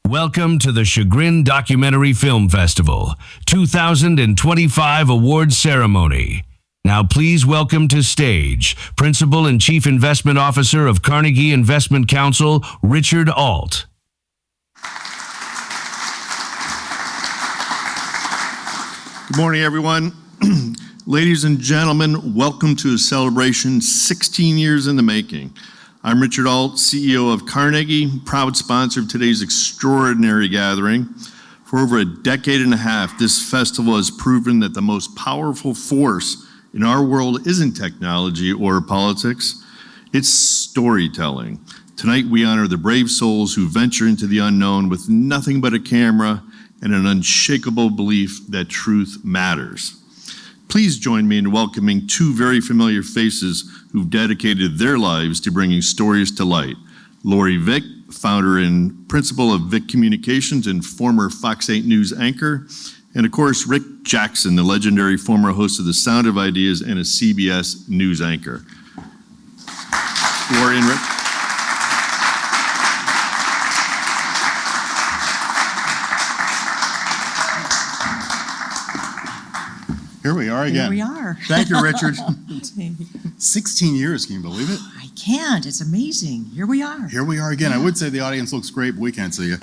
Welcome to the Chagrin Documentary Film Festival 2025 Awards Ceremony. Now please welcome to stage Principal and Chief Investment Officer of Carnegie Investment Council, Richard Alt. Good morning, everyone. Ladies and gentlemen, welcome to a celebration 16 years in the making. I'm Richard Alt, CEO of Carnegie, proud sponsor of today's extraordinary gathering. For over a decade and a half, this festival has proven that the most powerful force in our world isn't technology or politics, it's storytelling. Tonight, we honor the brave souls who venture into the unknown with nothing but a camera and an unshakable belief that truth matters. Please join me in welcoming two very familiar faces who've dedicated their lives to bringing stories to light. Lori Vick, founder and principal of Vick Communications and former Fox 8 News anchor, and of course, Rick Jackson, the legendary former host of The Sound of Ideas and a CBS News anchor. Lori and Rick. Here we are again. Here we are. Thank you, Richard. 16 years, can you believe it? I can't. It's amazing. Here we are. Here we are again. I would say the audience looks great, but we can't see you.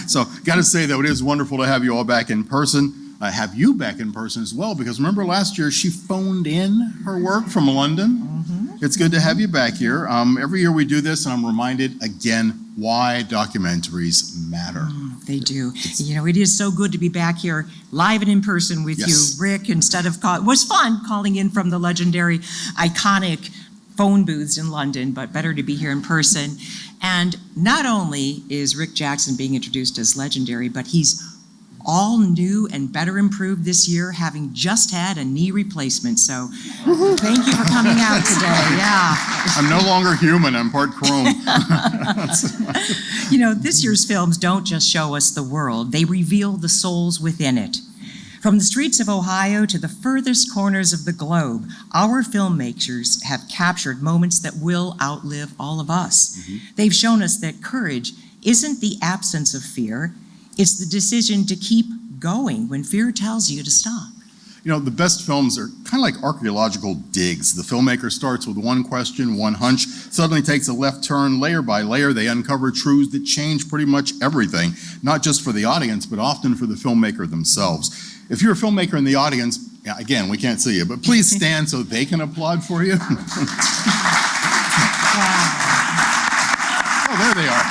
So got to say, though, it is wonderful to have you all back in person. Have you back in person as well, because remember last year she phoned in her work from London. Mm-hmm. It's good to have you back here. Every year we do this, and I'm reminded again why documentaries matter. They do. You know, it is so good to be back here live and in person with you, Rick, instead of it was fun calling in from the legendary, iconic phone booths in London, but better to be here in person. And not only is Rick Jackson being introduced as legendary, but he's all new and better improved this year, having just had a knee replacement. So thank you for coming out today. Yeah. I'm no longer human, I'm part chrome. You know, this year's films don't just show us the world, they reveal the souls within it. From the streets of Ohio to the furthest corners of the globe, our filmmakers have captured moments that will outlive all of us. Mm-hmm. They've shown us that courage isn't the absence of fear, it's the decision to keep going when fear tells you to stop. You know, the best films are kind of like archaeological digs. The filmmaker starts with one question, one hunch, suddenly takes a left turn. Layer by layer, they uncover truths that change pretty much everything, not just for the audience, but often for the filmmaker themselves. If you're a filmmaker in the audience, again, we can't see you, but please stand so they can applaud for you. Wow. Oh, there they are.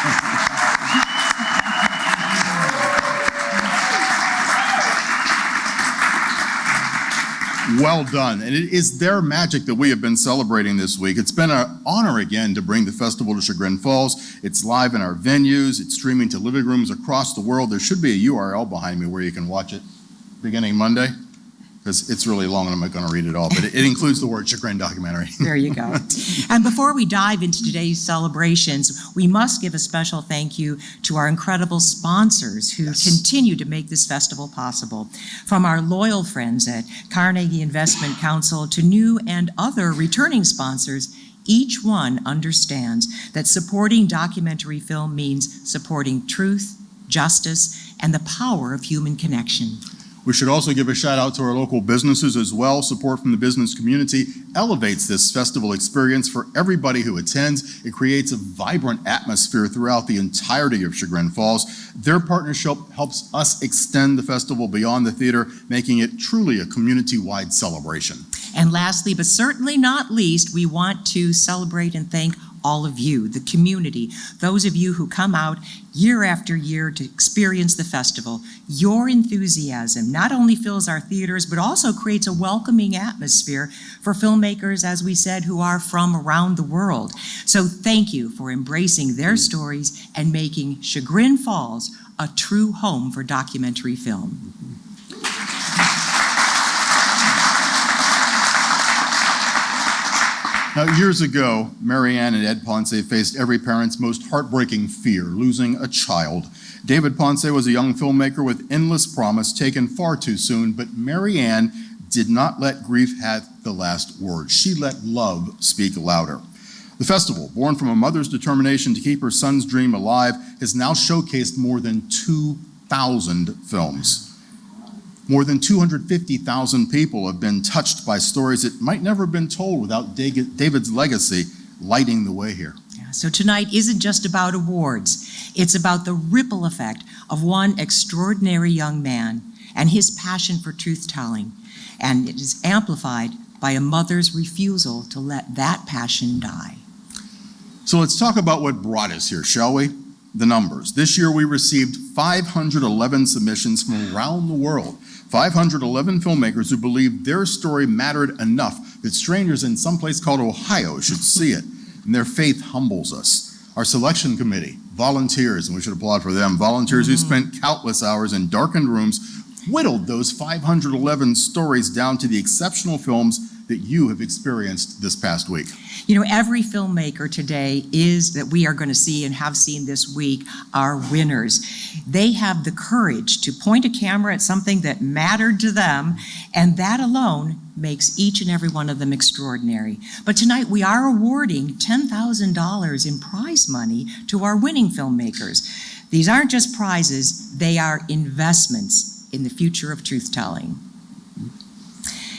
Well done. And it is their magic that we have been celebrating this week. It's been an honor again to bring the festival to Chagrin Falls. It's live in our venues. It's streaming to living rooms across the world. There should be a URL behind me where you can watch it beginning Monday, because it's really long and I'm not going to read it all, but it includes the word Chagrin Documentary. There you go. And before we dive into today's celebrations, we must give a special thank you to our incredible sponsors who continue to make this festival possible. From our loyal friends at Carnegie Investment Council to new and other returning sponsors, each one understands that supporting documentary film means supporting truth, justice, and the power of human connection. We should also give a shout out to our local businesses as well. Support from the business community elevates this festival experience for everybody who attends. It creates a vibrant atmosphere throughout the entirety of Chagrin Falls. Their partnership helps us extend the festival beyond the theater, making it truly a community-wide celebration. And lastly, but certainly not least, we want to celebrate and thank all of you, the community, those of you who come out year after year to experience the festival. Your enthusiasm not only fills our theaters, but also creates a welcoming atmosphere for filmmakers, as we said, who are from around the world. So thank you for embracing their stories and making Chagrin Falls a true home for documentary film. Now, years ago, Mary Ann and Ed Ponce faced every parent's most heartbreaking fear, losing a child. David Ponce was a young filmmaker with endless promise, taken far too soon, but Mary Ann did not let grief have the last word. She let love speak louder. The festival, born from a mother's determination to keep her son's dream alive, has now showcased more than 2,000 films. More than 250,000 people have been touched by stories that might never have been told without David's legacy lighting the way here. So tonight isn't just about awards. It's about the ripple effect of one extraordinary young man and his passion for truth-telling. And it is amplified by a mother's refusal to let that passion die. So let's talk about what brought us here, shall we? The numbers. This year we received 511 submissions from around the world. 511 filmmakers who believed their story mattered enough that strangers in some place called Ohio should see it. And their faith humbles us. Our selection committee, volunteers, and we should applaud for them, volunteers who spent countless hours in darkened rooms, whittled those 511 stories down to the exceptional films that you have experienced this past week. You know, every filmmaker today that we are going to see and have seen this week are winners. They have the courage to point a camera at something that mattered to them, and that alone makes each and every one of them extraordinary. But tonight we are awarding $10,000 in prize money to our winning filmmakers. These aren't just prizes, they are investments in the future of truth-telling.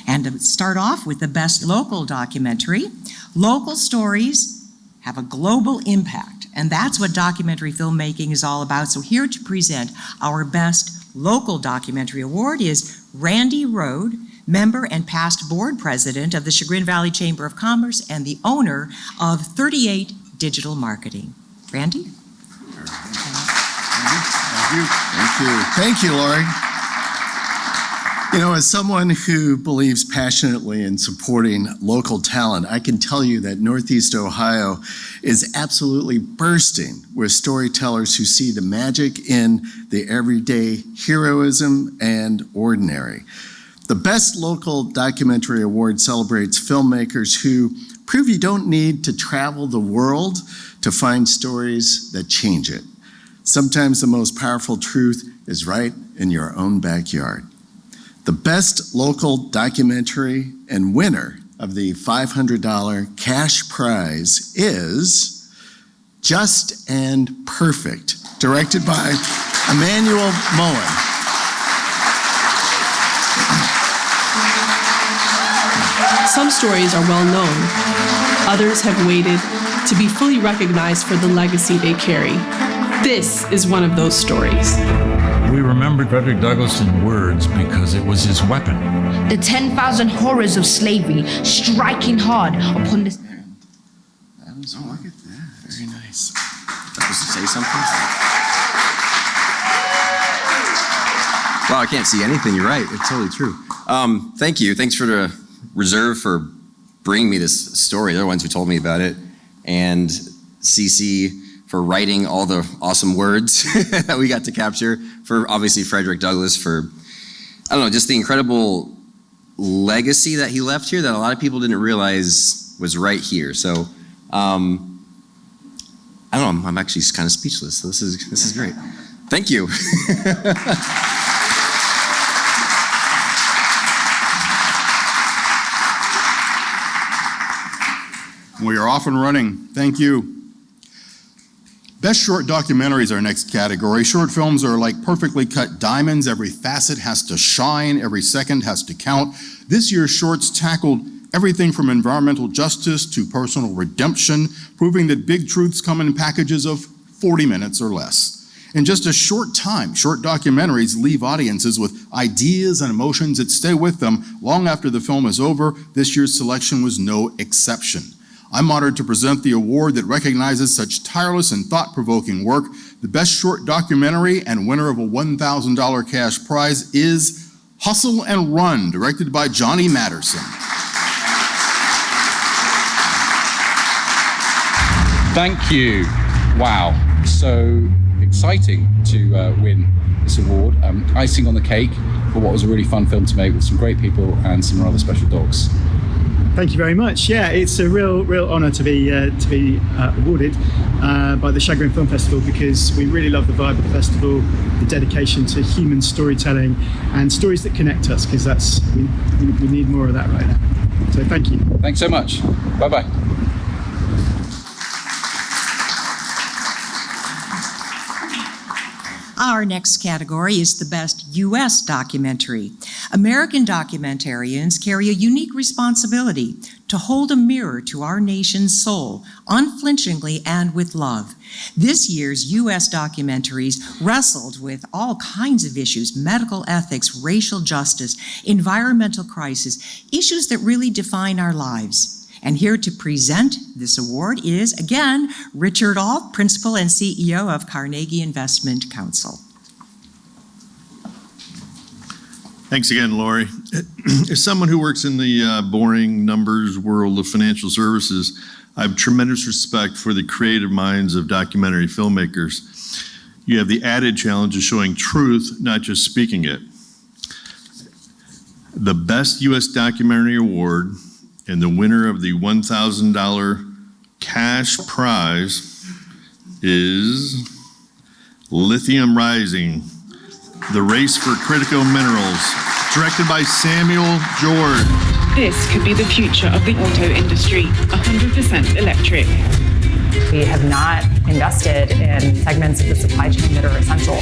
And to start off with the best local documentary, local stories have a global impact, and that's what documentary filmmaking is all about. So here to present our best local documentary award is Randy Rode, member and past board president of the Chagrin Valley Chamber of Commerce and the owner of 38 Digital Marketing. Randy? Thank you, Lori. You know, as someone who believes passionately in supporting local talent, I can tell you that Northeast Ohio is absolutely bursting with storytellers who see the magic in the everyday heroism and ordinary. The Best Local Documentary Award celebrates filmmakers who prove you don't need to travel the world to find stories that change it. Sometimes the most powerful truth is right in your own backyard. The best local documentary and winner of the $500 cash prize is Just and Perfect, directed by Emmanuel Mullen. Some stories are well known. Others have waited to be fully recognized for the legacy they carry. This is one of those stories. We remembered Frederick Douglass in words because it was his weapon. The 10,000 horrors of slavery striking hard upon this. Oh, look at that. Very nice. Supposed to say something? Wow, I can't see anything. You're right. It's totally true. Thank you. Thanks for the Reserve for bringing me this story. They're the ones who told me about it. And CC for writing all the awesome words that we got to capture. For obviously Frederick Douglass for, I don't know, just the incredible legacy that he left here that a lot of people didn't realize was right here. So, I don't know, I'm actually kind of speechless. So this is great. Thank you. We are off and running. Thank you. Best short documentary is our next category. Short films are like perfectly cut diamonds. Every facet has to shine. Every second has to count. This year's shorts tackled everything from environmental justice to personal redemption, proving that big truths come in packages of 40 minutes or less. In just a short time, short documentaries leave audiences with ideas and emotions that stay with them long after the film is over. This year's selection was no exception. I'm honored to present the award that recognizes such tireless and thought-provoking work. The best short documentary and winner of a $1,000 cash prize is Hustle and Run, directed by Johnny Matterson. Thank you. Wow, so exciting to win this award. Icing on the cake for what was a really fun film to make with some great people and some rather special dogs. Thank you very much. Yeah, it's a real honour to be awarded by the Chagrin Film Festival, because we really love the vibe of the festival, the dedication to human storytelling and stories that connect us, because we need more of that right now. So thank you. Thanks so much. Bye-bye. Our next category is the Best U.S. Documentary. American documentarians carry a unique responsibility to hold a mirror to our nation's soul, unflinchingly and with love. This year's U.S. documentaries wrestled with all kinds of issues: medical ethics, racial justice, environmental crisis, issues that really define our lives. And here to present this award is, again, Richard Ault, Principal and CEO of Carnegie Investment Council. Thanks again, Lori. As someone who works in the boring numbers world of financial services, I have tremendous respect for the creative minds of documentary filmmakers. You have the added challenge of showing truth, not just speaking it. The Best U.S. Documentary Award and the winner of the $1,000 cash prize is Lithium Rising, The Race for Critical Minerals, directed by Samuel George. This could be the future of the auto industry, 100% electric. We have not invested in segments of the supply chain that are essential.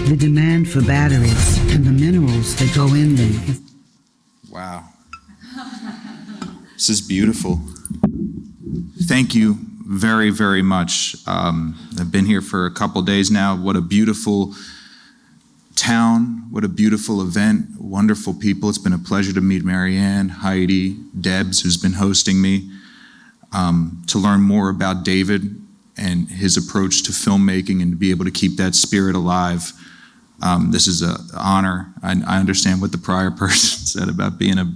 The demand for batteries and the minerals that go in them. Wow. This is beautiful. Thank you very, very much. I've been here for a couple days now. What a beautiful town. What a beautiful event. Wonderful people. It's been a pleasure to meet Marianne, Heidi, Debs, who's been hosting me, to learn more about David and his approach to filmmaking and to be able to keep that spirit alive. This is an honor. I understand what the prior person said about being a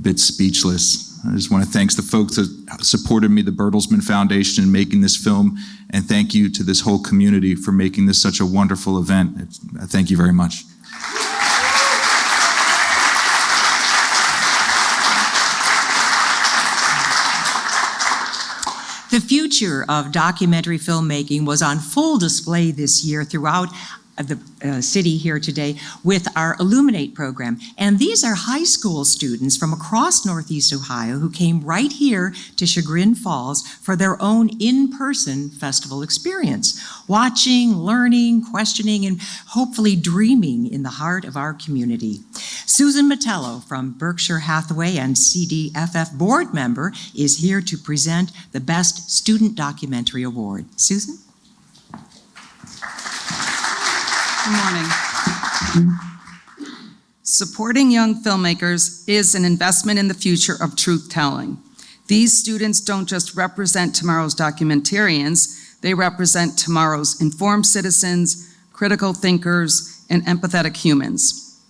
bit speechless. I just want to thank the folks that supported me, the Bertelsmann Foundation, in making this film, and thank you to this whole community for making this such a wonderful event. Thank you very much. The future of documentary filmmaking was on full display this year throughout the city here today with our Illuminate program. And these are high school students from across Northeast Ohio who came right here to Chagrin Falls for their own in-person festival experience, watching, learning, questioning, and hopefully dreaming in the heart of our community. Susan Metello from Berkshire Hathaway and CDFF board member is here to present the Best Student Documentary Award. Susan? Good morning. Supporting young filmmakers is an investment in the future of truth-telling. These students don't just represent tomorrow's documentarians, they represent tomorrow's informed citizens, critical thinkers, and empathetic humans.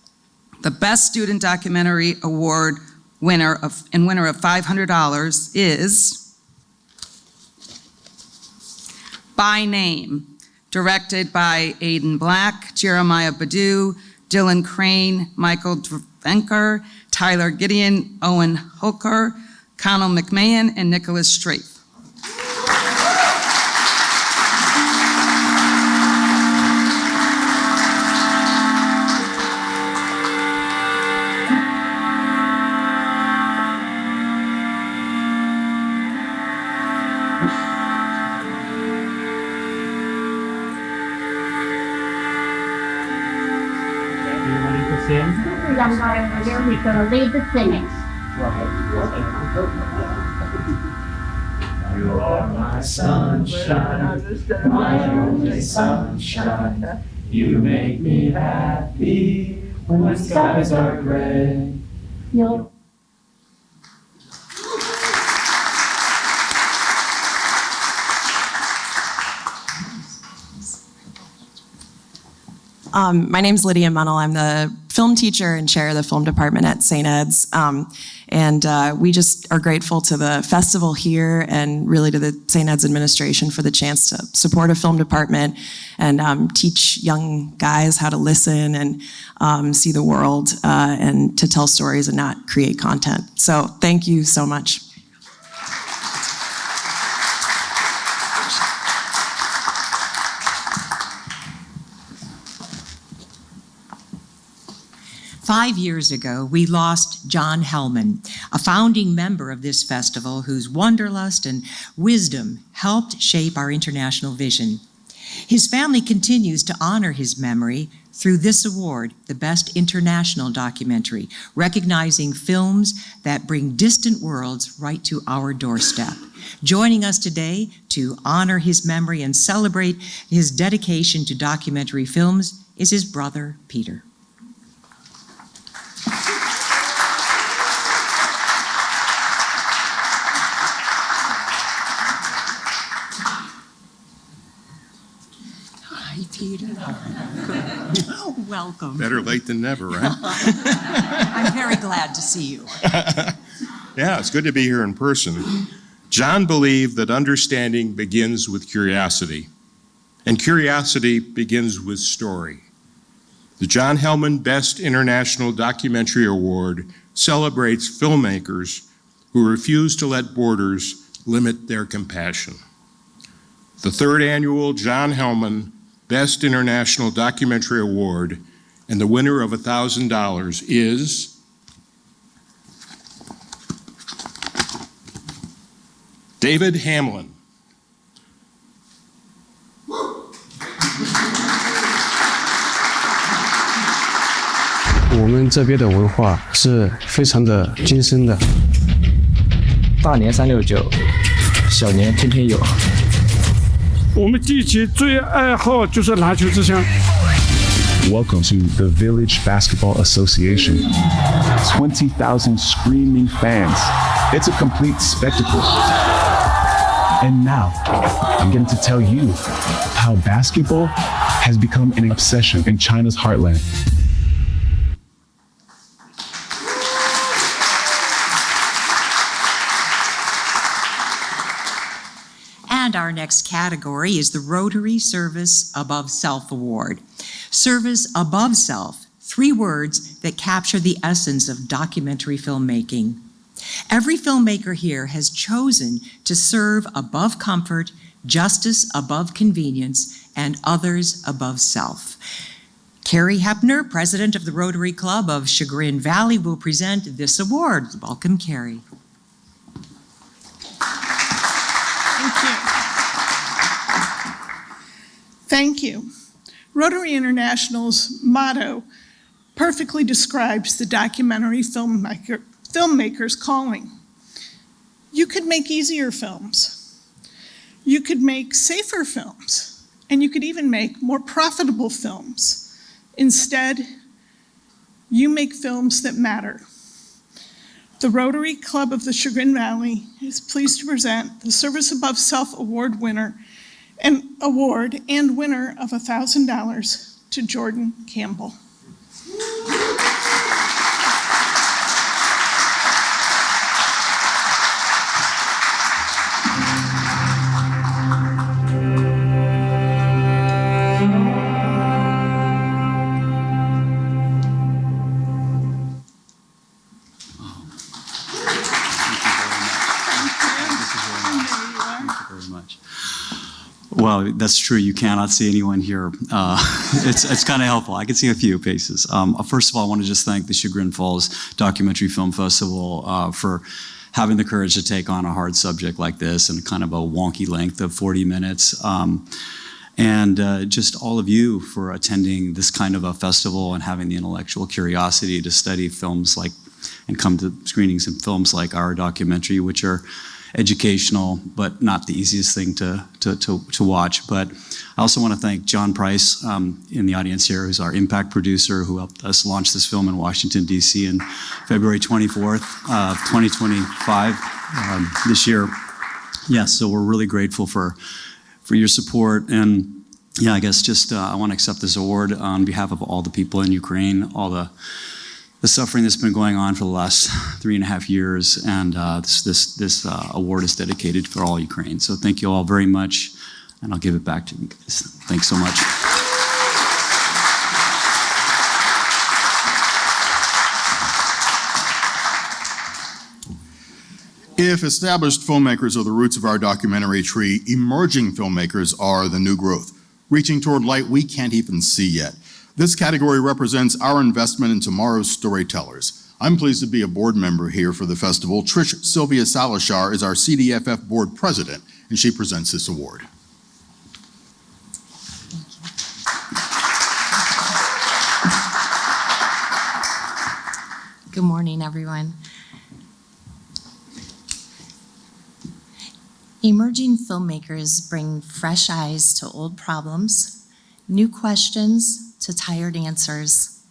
The Best Student Documentary Award winner of $500 is By Name, directed by Aidan Black, Jeremiah Badu, Dylan Crane, Michael Drvenker, Tyler Gideon, Owen Hooker, Connell McMahon, and Nicholas Strafe. Young guy over here, he's going to lead the singing. You are my sunshine, my only sunshine. You make me happy when skies are gray. You'll My name's Lydia Munnell. I'm the film teacher and chair of the film department at St. Ed's. We just are grateful to the festival here and really to the St. Ed's administration for the chance to support a film department and teach young guys how to listen and see the world and to tell stories and not create content. So thank you so much. Five years ago, we lost John Hellman, a founding member of this festival whose wanderlust and wisdom helped shape our international vision. His family continues to honor his memory through this award, the Best International Documentary, recognizing films that bring distant worlds right to our doorstep. Joining us today to honor his memory and celebrate his dedication to documentary films is his brother, Peter. Hi, Peter. Welcome. Better late than never, right? I'm very glad to see you. Yeah, it's good to be here in person. John believed that understanding begins with curiosity, and curiosity begins with story. The John Hellman Best International Documentary Award celebrates filmmakers who refuse to let borders limit their compassion. The third annual John Hellman Best International Documentary Award and the winner of $1,000 is David Hamlin. 我们这边的文化是非常的精深的。大年369，小年天天有。我们地区最爱好就是篮球之乡。 Welcome to the Village Basketball Association. 20,000 screaming fans. It's a complete spectacle. And now, I'm getting to tell you how basketball has become an obsession in China's heartland. And our next category is the Rotary Service Above Self Award. Service above self, 3 words that capture the essence of documentary filmmaking. Every filmmaker here has chosen to serve above comfort, justice above convenience, and others above self. Carrie Hepner, president of the Rotary Club of Chagrin Valley, will present this award. Welcome, Carrie. Thank you. Rotary International's motto perfectly describes the documentary filmmaker's calling. You could make easier films. You could make safer films. And you could even make more profitable films. Instead, you make films that matter. The Rotary Club of the Chagrin Valley is pleased to present the Service Above Self Award winner and winner of $1,000 to Jordan Campbell. Well, that's true. You cannot see anyone here. It's kind of helpful. I can see a few faces. First of all, I want to just thank the Chagrin Falls Documentary Film Festival for having the courage to take on a hard subject like this in kind of a wonky length of 40 minutes. And just all of you for attending this kind of a festival and having the intellectual curiosity to study films like, and come to screenings and films like our documentary, which are educational, but not the easiest thing to watch. But I also want to thank John Price in the audience here, who's our impact producer, who helped us launch this film in Washington, D.C. on February 24th, 2025 this year. Yes, so we're really grateful for your support. And yeah, I guess just I want to accept this award on behalf of all the people in Ukraine, all the suffering that's been going on for the last 3.5 years, and this award is dedicated for all Ukraine. So thank you all very much, and I'll give it back to you guys. Thanks so much. If established filmmakers are the roots of our documentary tree, emerging filmmakers are the new growth, reaching toward light we can't even see yet. This category represents our investment in tomorrow's storytellers. I'm pleased to be a board member here for the festival. Trish Sylvia Salashar is our CDFF board president, and she presents this award. Good morning, everyone. Emerging filmmakers bring fresh eyes to old problems, new questions to tired answers.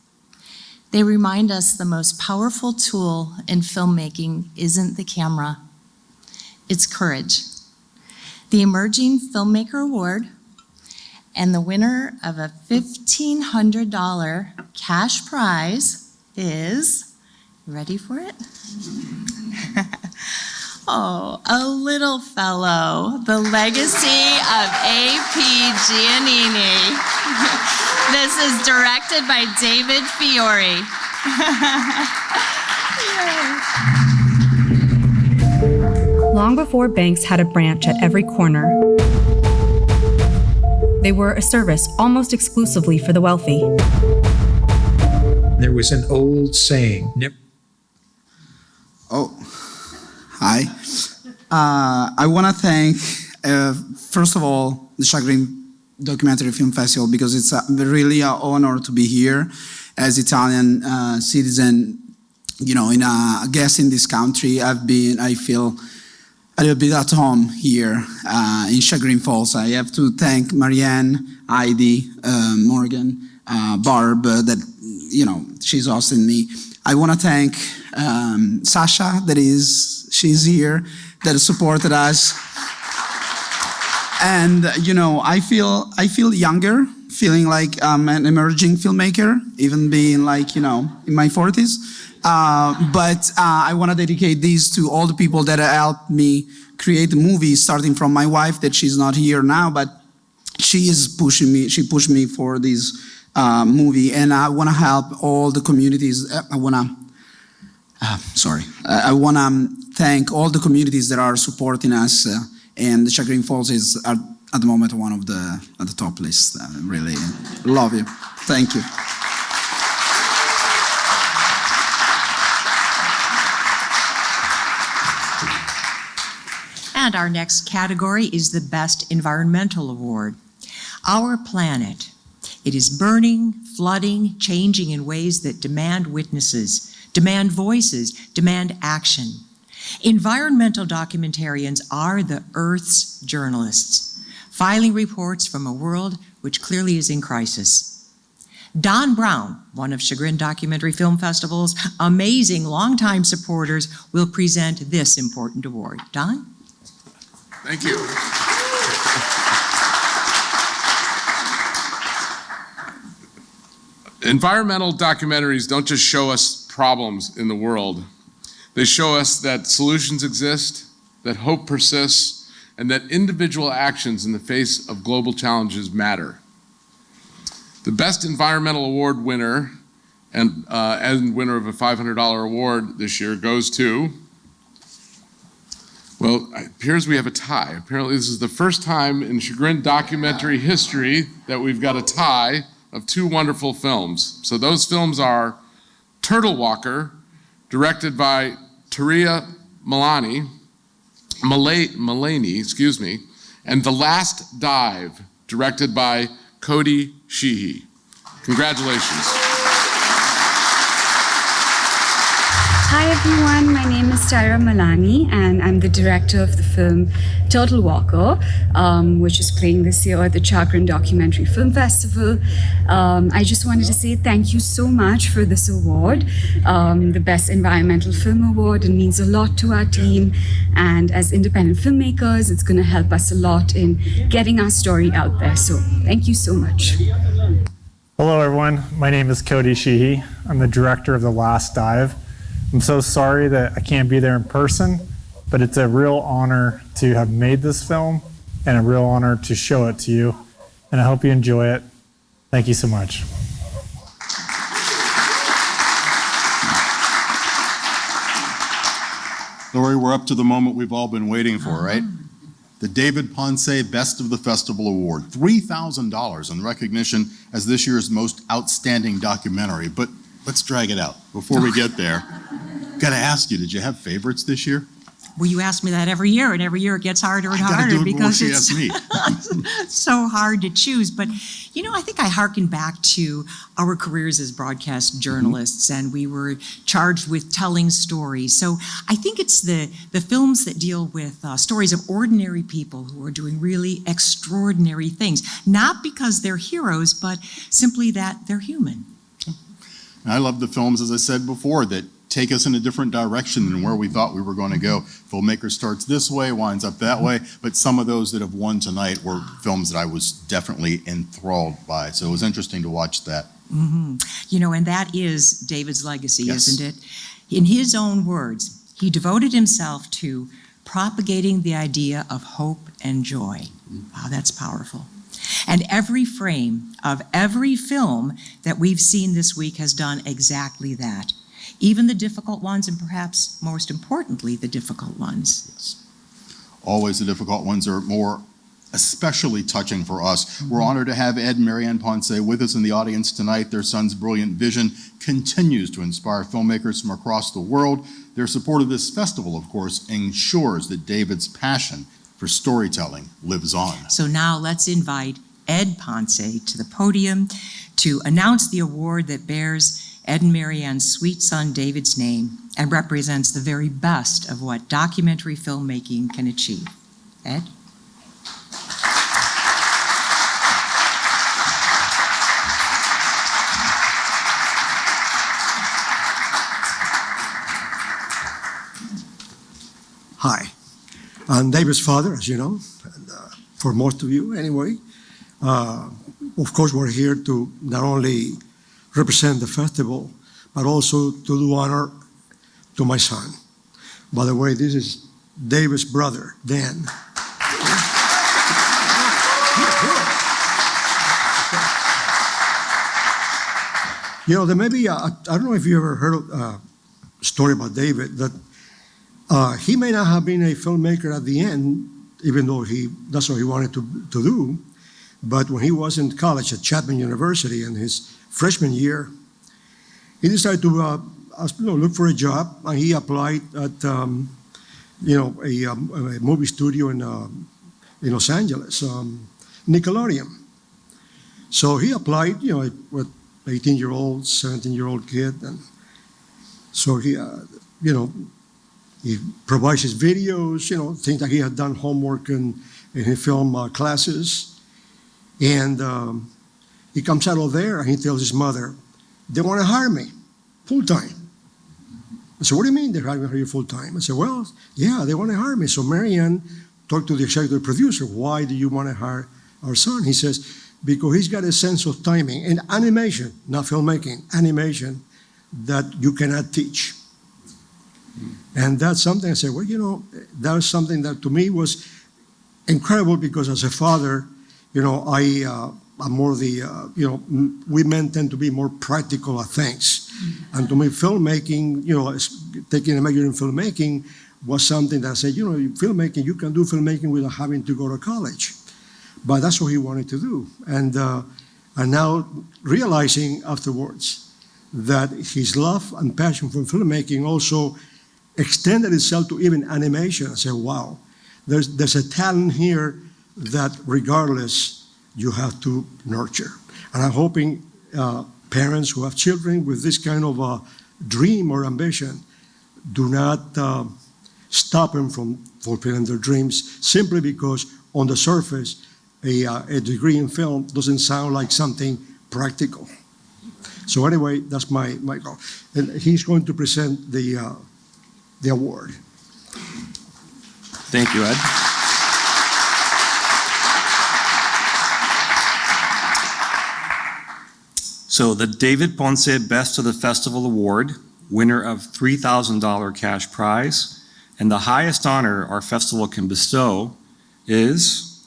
They remind us the most powerful tool in filmmaking isn't the camera, it's courage. The Emerging Filmmaker Award and the winner of a $1,500 cash prize is, you ready for it? Oh, a little fellow, the legacy of A.P. Giannini. This is directed by David Fiore. Long before banks had a branch at every corner, they were a service almost exclusively for the wealthy. There was an old saying. Hi. I want to thank, first of all, the Chagrin Documentary Film Festival, because it's really an honor to be here as Italian citizen, you know, in a guest in this country. I feel a little bit at home here in Chagrin Falls. I have to thank Marianne, Heidi, Morgan, Barb, that, you know, she's hosting me. I want to thank Sasha, she's here, that supported us. And, you know, I feel younger, feeling like I'm an emerging filmmaker, even being like, you know, in my 40s. But I want to dedicate these to all the people that helped me create the movie, starting from my wife, that she's not here now, but she pushed me for this movie. And I want to help all the communities. I want to thank all the communities that are supporting us, and the Chagrin Falls is at the moment one of the top lists. Really love you. Thank you. And our next category is the Best Environmental Award. Our planet, it is burning, flooding, changing in ways that demand witnesses, demand voices, demand action. Environmental documentarians are the Earth's journalists, filing reports from a world which clearly is in crisis. Don Brown, one of Chagrin Documentary Film Festival's amazing longtime supporters, will present this important award. Don? Thank you. Environmental documentaries don't just show us problems in the world. They show us that solutions exist, that hope persists, and that individual actions in the face of global challenges matter. The Best Environmental Award winner and winner of a $500 award this year goes to, well, it appears we have a tie. Apparently this is the first time in Chagrin documentary history that we've got a tie of two wonderful films. So those films are Turtle Walker, directed by Taria Mullaney, and The Last Dive, directed by Cody Sheehy. Congratulations. Hi everyone, my name is Taria Mullaney and I'm the director of the film Turtle Walker, which is playing this year at the Chagrin Documentary Film Festival. I just wanted to say thank you so much for this award, the Best Environmental Film Award. It means a lot to our team, and as independent filmmakers, it's going to help us a lot in getting our story out there. So thank you so much. Hello everyone, my name is Cody Sheehy. I'm the director of The Last Dive. I'm so sorry that I can't be there in person, but it's a real honor to have made this film and a real honor to show it to you. And I hope you enjoy it. Thank you so much. Lori, we're up to the moment we've all been waiting for, right? The David Ponce Best of the Festival Award, $3,000 in recognition as this year's most outstanding documentary. But let's drag it out. Before we get there, gotta ask you, did you have favorites this year? Well, you ask me that every year, and every year it gets harder and harder because it's so hard to choose. But, you know, I think I hearken back to our careers as broadcast journalists, and we were charged with telling stories. So I think it's the films that deal with stories of ordinary people who are doing really extraordinary things, not because they're heroes, but simply that they're human. And I love the films, as I said before, that take us in a different direction than where we thought we were going to go. Filmmaker starts this way, winds up that way, but some of those that have won tonight were films that I was definitely enthralled by. So it was interesting to watch that. Mm-hmm. You know, and that is David's legacy, Yes. isn't it? In his own words, he devoted himself to propagating the idea of hope and joy. Wow, that's powerful. And every frame of every film that we've seen this week has done exactly that. Even the difficult ones, and perhaps most importantly, the difficult ones. Yes. Always the difficult ones are more especially touching for us. We're honored to have Ed and Marianne Ponce with us in the audience tonight. Their son's brilliant vision continues to inspire filmmakers from across the world. Their support of this festival, of course, ensures that David's passion for storytelling lives on. So now let's invite Ed Ponce to the podium to announce the award that bears Ed and Marianne's sweet son David's name and represents the very best of what documentary filmmaking can achieve. Ed? Hi, I'm David's father, as you know, and for most of you anyway. Of course, we're here to not only represent the festival, but also to do honor to my son. By the way, this is David's brother, Dan. You know, there may be, I don't know if you ever heard a story about David, that he may not have been a filmmaker at the end, even though that's what he wanted to do. But when he was in college at Chapman University in his freshman year, he decided to look for a job, and he applied at a movie studio in Los Angeles, Nickelodeon. So he applied, with 18-year-old, 17-year-old kid, and so he provides his videos, things that he had done homework in his film classes. And he comes out of there and he tells his mother, they want to hire me full-time. I said, what do you mean they're hiring you full-time? I said, well, yeah, they want to hire me. So Marianne talked to the executive producer, why do you want to hire our son? He says, because he's got a sense of timing in animation, not filmmaking, animation that you cannot teach. And that's something I said, well, that was something that to me was incredible, because as a father, I'm more we men tend to be more practical at things. And to me, filmmaking, taking a major in filmmaking was something that I said, filmmaking, you can do filmmaking without having to go to college. But that's what he wanted to do. And now realizing afterwards that his love and passion for filmmaking also extended itself to even animation. I said, wow, there's a talent here that regardless, you have to nurture. And I'm hoping parents who have children with this kind of a dream or ambition do not stop them from fulfilling their dreams simply because on the surface, a degree in film doesn't sound like something practical. So anyway, that's my goal. And he's going to present the award. Thank you, Ed. So the David Ponce Best of the Festival Award, winner of $3,000 cash prize, and the highest honor our festival can bestow is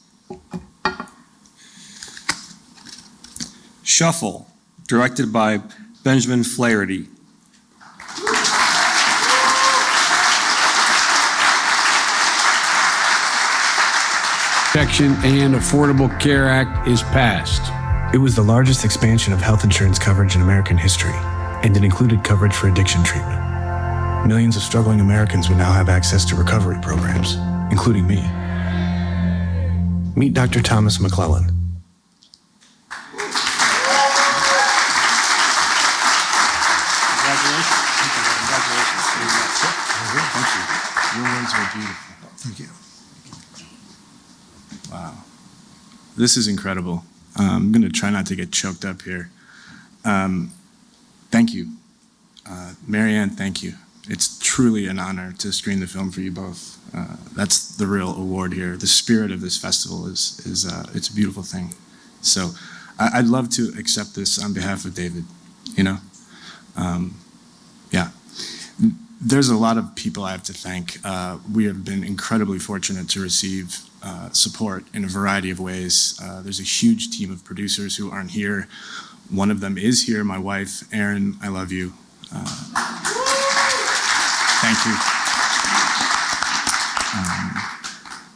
Shuffle, directed by Benjamin Flaherty. Protection and Affordable Care Act is passed. It was the largest expansion of health insurance coverage in American history, and it included coverage for addiction treatment. millions of struggling Americans would now have access to recovery programs, including me. Meet Dr. Thomas McClellan. Your words were beautiful. Thank you. Wow. This is incredible. I'm going to try not to get choked up here. Thank you. Marianne, thank you. It's truly an honor to screen the film for you both. That's the real award here. The spirit of this festival is it's a beautiful thing. So I'd love to accept this on behalf of David, you know? Yeah. There's a lot of people I have to thank. We have been incredibly fortunate to receive support in a variety of ways. There's a huge team of producers who aren't here. One of them is here, my wife, Erin, I love you. Thank you.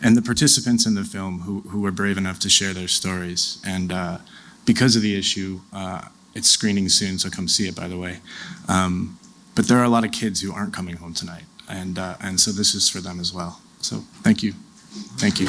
And the participants in the film who were brave enough to share their stories. And because of the issue, it's screening soon, so come see it, by the way. But there are a lot of kids who aren't coming home tonight, and so this is for them as well. So thank you. Thank you.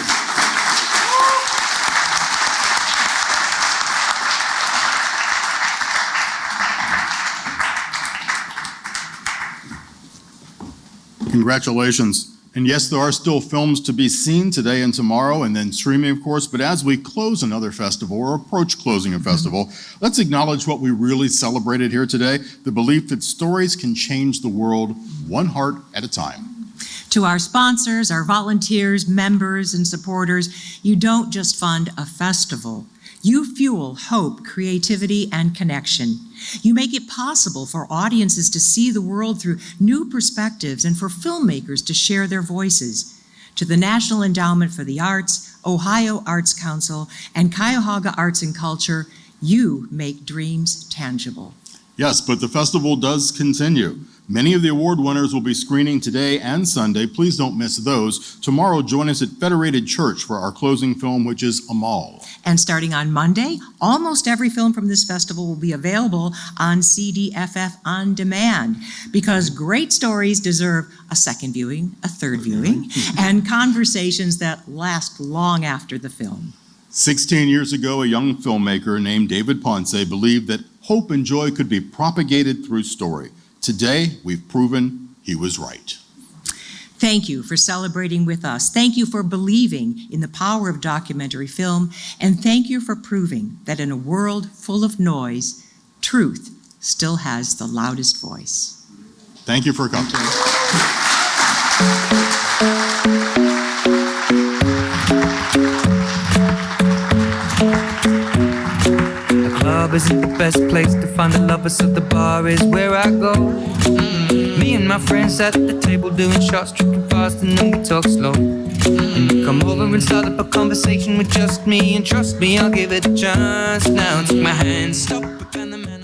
Congratulations. And yes, there are still films to be seen today and tomorrow, and then streaming, of course. But as we close another festival or approach closing a festival, let's acknowledge what we really celebrated here today, the belief that stories can change the world one heart at a time. To our sponsors, our volunteers, members, and supporters, you don't just fund a festival. You fuel hope, creativity, and connection. You make it possible for audiences to see the world through new perspectives and for filmmakers to share their voices. To the National Endowment for the Arts, Ohio Arts Council, and Cuyahoga Arts and Culture, you make dreams tangible. Yes, but the festival does continue. Many of the award winners will be screening today and Sunday. Please don't miss those. Tomorrow, join us at Federated Church for our closing film, which is Amal. And starting on Monday, almost every film from this festival will be available on CDFF On Demand, because great stories deserve a second viewing, a third viewing, and conversations that last long after the film. 16 years ago, a young filmmaker named David Ponce believed that hope and joy could be propagated through story. Today, we've proven he was right. Thank you for celebrating with us. Thank you for believing in the power of documentary film. And thank you for proving that in a world full of noise, truth still has the loudest voice. Thank you for coming. Isn't the best place to find the lovers, so the bar is where I go. Me and my friends at the table doing shots, tripping fast, and then we talk slow. And you come over and start up a conversation with just me, and trust me, I'll give it a chance. Now take my hand, stop, and the man.